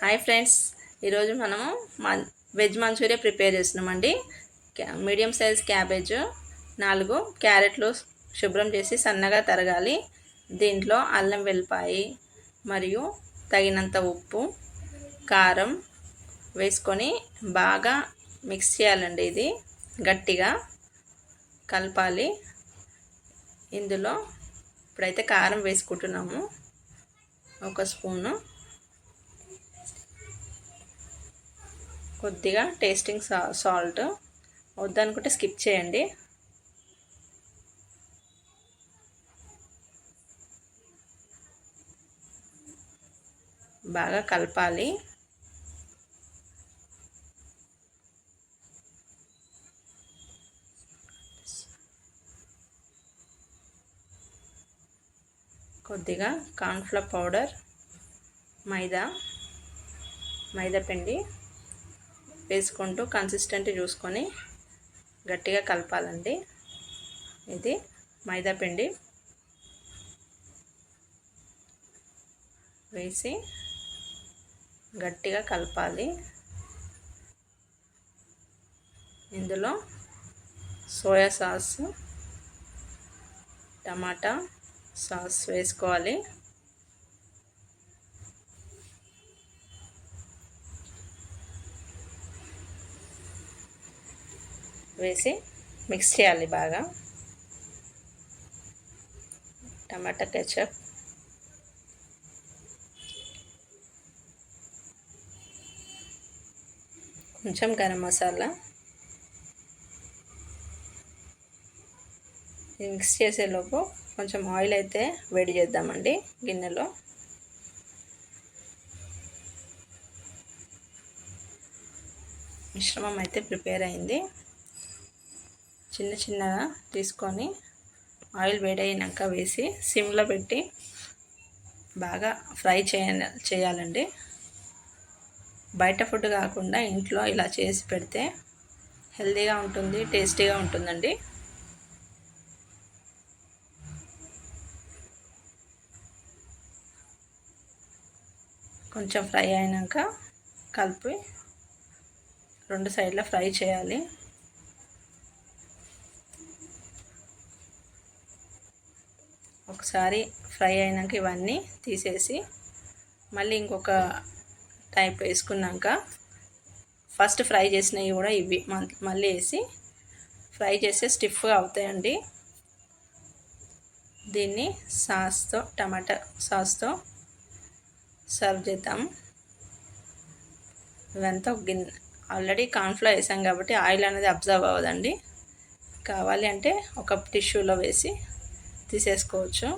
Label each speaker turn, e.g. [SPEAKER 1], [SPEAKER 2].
[SPEAKER 1] Hi friends, ఈరోజు మనము veg Manchuria prepare చేస్తున్నామండి. మీడియం సైజ్ క్యాబేజ్, 4 క్యారెట్లు శుభ్రం చేసి సన్నగా తరగాలి. దీంట్లో అల్లం వెల్లిపాయి మరియు తగినంత ఉప్పు, కారం వేసుకొని బాగా మిక్స్ చేయాలండి. ఇది గట్టిగా కలపాలి. ఇందులో ఇప్పుడైతే కారం వేసుకుంటున్నాము, 1 స్పూను. కొద్దిగా టేస్టింగ్ సాల్ట్, వద్దనుకుంటే స్కిప్ చేయండి. బాగా కలపాలి. కొద్దిగా కార్న్ఫ్లవర్ పౌడర్, మైదా పిండి వేసుకుంటూ కన్సిస్టెంట్ చూసుకొని గట్టిగా కలపాలండి. ఇది మైదా పిండి వేసి గట్టిగా కలపాలి. ఇందులో సోయా సాస్, టమాటా సాస్ వేసుకోవాలి. వేసి మిక్స్ చేయాలి బాగా. టమాటా కెచప్, కొంచెం గరం మసాలా. ఇది మిక్స్ చేసేలోపు కొంచెం ఆయిల్ అయితే వేడి చేద్దామండి గిన్నెలో. మిశ్రమం అయితే ప్రిపేర్ అయింది. చిన్నగా తీసుకొని ఆయిల్ వేడైనాక వేసి సిమ్లో పెట్టి బాగా ఫ్రై చేయాలండి. బయట ఫుడ్ కాకుండా ఇంట్లో ఇలా చేసి పెడితే హెల్తీగా ఉంటుంది, టేస్టీగా ఉంటుందండి. కొంచెం ఫ్రై అయినాక కలిపి 2 సైడ్ల ఫ్రై చేయాలి. ఒకసారి ఫ్రై అయినాక ఇవన్నీ తీసేసి మళ్ళీ ఇంకొక టైప్ వేసుకున్నాక ఫస్ట్ ఫ్రై చేసినవి కూడా ఇవి మళ్ళీ వేసి ఫ్రై చేస్తే స్టిఫ్గా అవుతాయండి. దీన్ని టమాటా సాస్తో సర్వ్ చేద్దాం. ఇవంతా ఆల్రెడీ కార్న్ఫ్లవర్ వేసాం కాబట్టి ఆయిల్ అనేది అబ్జర్వ్ అవ్వదండి. కావాలి అంటే ఒక టిష్యూలో వేసి తీసేసుకోవచ్చు.